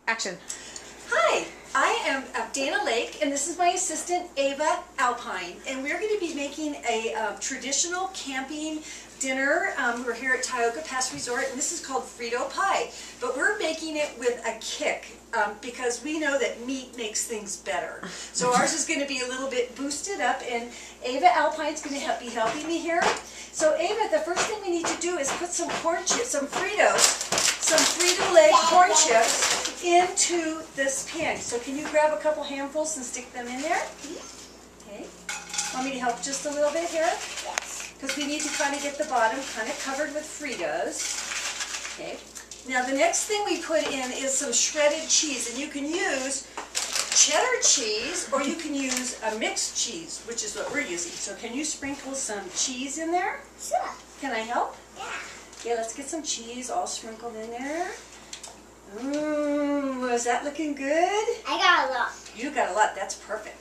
Action. Hi, I am Dana Lake, and this is my assistant Ava Alpine, and we're going to be making a traditional camping dinner. We're here at Tioga Pass Resort, and this is called Frito Pie, but we're making it with a kick because we know that meat makes things better. So ours is going to be a little bit boosted up, and Ava Alpine's going to be helping me here. So Ava, the first thing we need to do is put some corn chips, some Frito-Lay corn chips into this pan. So can you grab a couple handfuls and stick them in there? Okay. Want me to help just a little bit here? Yes. Because we need to kind of get the bottom kind of covered with Fritos. Okay. Now the next thing we put in is some shredded cheese, and you can use cheddar cheese or you can use a mixed cheese, which is what we're using. So can you sprinkle some cheese in there? Sure. Can I help? Yeah. Okay, let's get some cheese all sprinkled in there. Ooh, is that looking good? I got a lot. You got a lot, that's perfect.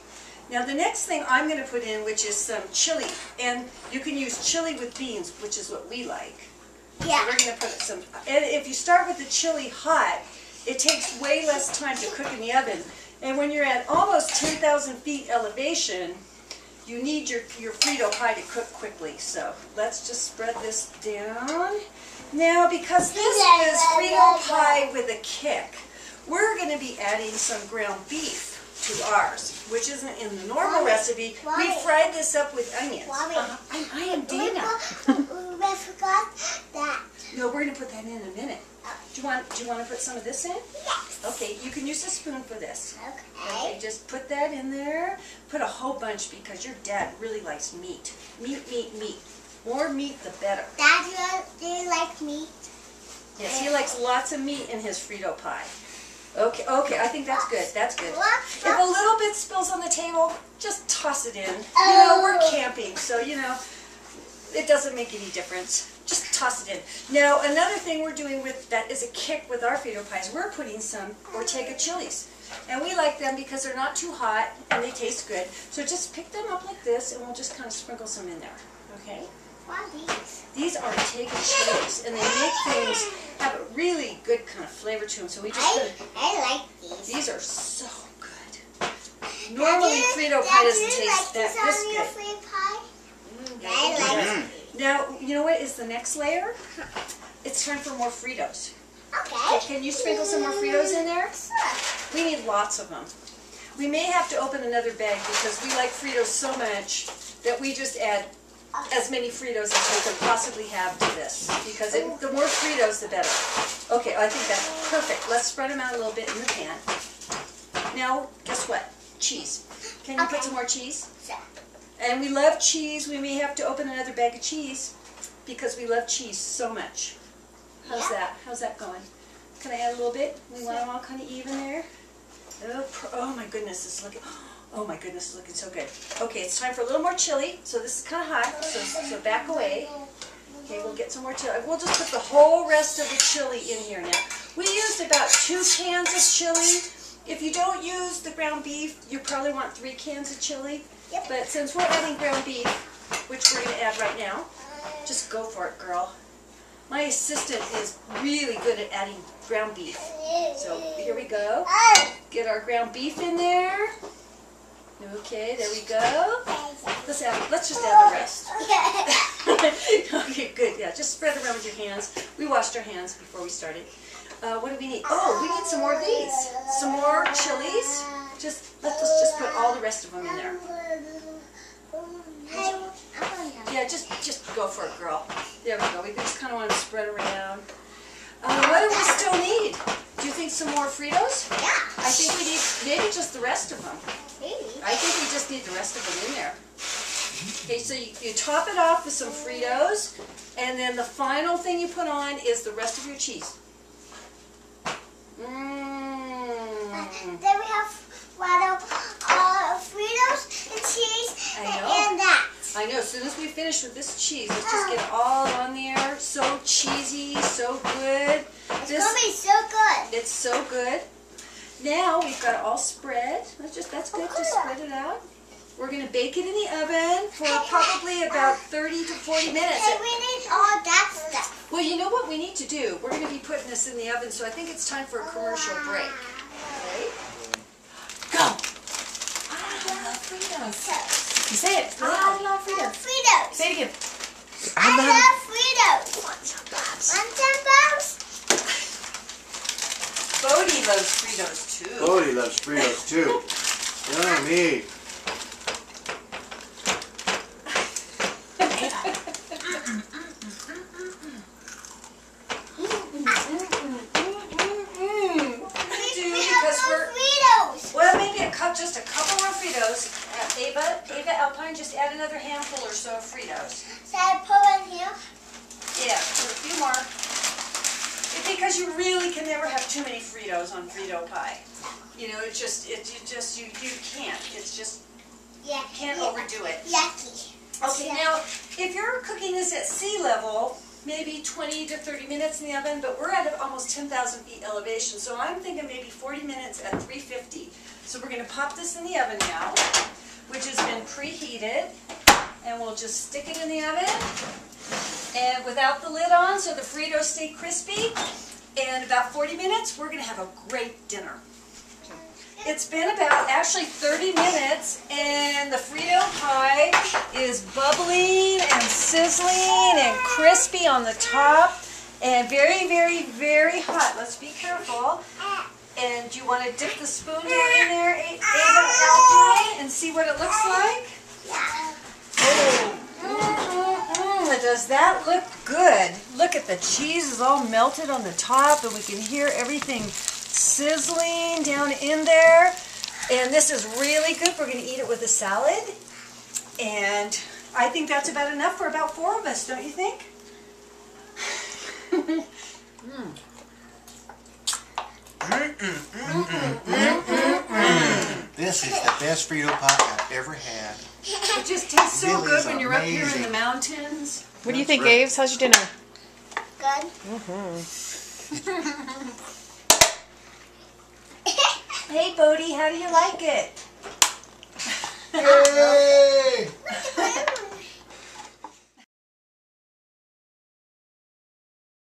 Now the next thing I'm going to put in, which is some chili, and you can use chili with beans, which is what we like. Yeah. So we're going to put some, and if you start with the chili hot, it takes way less time to cook in the oven. And when you're at almost 10,000 feet elevation, you need your Frito pie to cook quickly. So let's just spread this down. Now, because this is Frito pie with a kick, we're going to be adding some ground beef to ours, which isn't in the normal recipe. We fried this up with onions. I am Dana. We forgot that. No, we're going to put that in a minute. Do you want to put some of this in? Yes. Okay, you can use a spoon for this. Okay. Okay, just put that in there. Put a whole bunch because your dad really likes meat. Meat, meat, meat. More meat, the better. Dad, do you like meat? Yes, he likes lots of meat in his Frito pie. Okay, I think that's good. That's good. If a little bit spills on the table, just toss it in. You know, we're camping, so, you know, it doesn't make any difference. Just toss it in. Now, another thing we're doing with that is a kick with our Frito pies. We're putting some Ortega chilies. And we like them because they're not too hot and they taste good. So just pick them up like this and we'll just kind of sprinkle some in there. Okay? What are these? These are Ortega chilies, and they make things have a really good kind of flavor to them. So we just I like these. these are so good. Normally Frito pie doesn't taste this good. Frito pie? I like it. Now, you know what is the next layer? It's time for more Fritos. Okay. Can you sprinkle some more Fritos in there? Sure. We need lots of them. We may have to open another bag because we like Fritos so much that we just add as many Fritos as we can possibly have to this. Because the more Fritos, the better. Okay, I think that's perfect. Let's spread them out a little bit in the pan. Now, guess what? Cheese. Can you put some more cheese? Sure. And we love cheese. We may have to open another bag of cheese because we love cheese so much. How's that? How's that going? Can I add a little bit? We want them all kind of even there. Oh my goodness, it's looking. Oh my goodness, it's looking so good. Okay, it's time for a little more chili. So this is kind of hot. So back away. Okay, we'll get some more chili. We'll just put the whole rest of the chili in here now. We used about 2 cans of chili. If you don't use the ground beef, you probably want 3 cans of chili. Yep. But since we're adding ground beef, which we're going to add right now, just go for it, girl. My assistant is really good at adding ground beef. So here we go. Get our ground beef in there. Okay, there we go. Let's just add the rest. Okay, good. Yeah, just spread it around with your hands. We washed our hands before we started. What do we need? Oh, we need some more of these. Some more chilies. Let's just put all the rest of them in there. Yeah, just go for it, girl. There we go. We just kind of want to spread around. What do we still need? Do you think some more Fritos? Yeah. I think we need maybe just the rest of them. Maybe. I think we just need the rest of them in there. Okay, so you top it off with some Fritos, and then the final thing you put on is the rest of your cheese. Then we have Fritos and cheese and that. I know. As soon as we finish with this cheese, let's just get it all on there. So cheesy, so good. It's going to be so good. It's so good. Now we've got it all spread. That's good. Just spread it out. We're going to bake it in the oven for probably about 30 to 40 minutes. Hey, we need eat all that stuff. Well, you know what we need to do? We're going to be putting this in the oven, so I think it's time for a commercial break. Okay? Go! I love Fritos. You say it. I love Fritos. Fritos. Say it again. I love Fritos. Want some Bobs? Want some Bobs? Bodie loves Fritos too. Bodie loves Fritos too. Yummy. Well, maybe just a couple more Fritos. Ava Alpine, just add another handful or so of Fritos. So I put one here? Yeah, put a few more. Because you really can never have too many Fritos on Frito pie. You know, you can't. It's just, you can't overdo it. Yucky. Okay, now, if you're cooking this at sea level, maybe 20 to 30 minutes in the oven, but we're at almost 10,000 feet elevation, so I'm thinking maybe 40 minutes at 350. So we're going to pop this in the oven now, which has been preheated, and we'll just stick it in the oven, and without the lid on, so the Fritos stay crispy, and about 40 minutes, we're going to have a great dinner. It's been about actually 30 minutes, and the Frito pie is bubbling and sizzling and crispy on the top, and very, very, very hot. Let's be careful. And do you want to dip the spoon down in there, Ava Alpine, and see what it looks like? Oh, does that look good? Look at the cheese is all melted on the top, and we can hear everything sizzling down in there. And this is really good. We're going to eat it with a salad. And I think that's about enough for about 4 of us, don't you think? This is the best Frito pie I've ever had. It just tastes so Really good when you're up here in amazing. the mountains. What do you think, Aves? How's your dinner? Good. Hey, Bodie, how do you like it?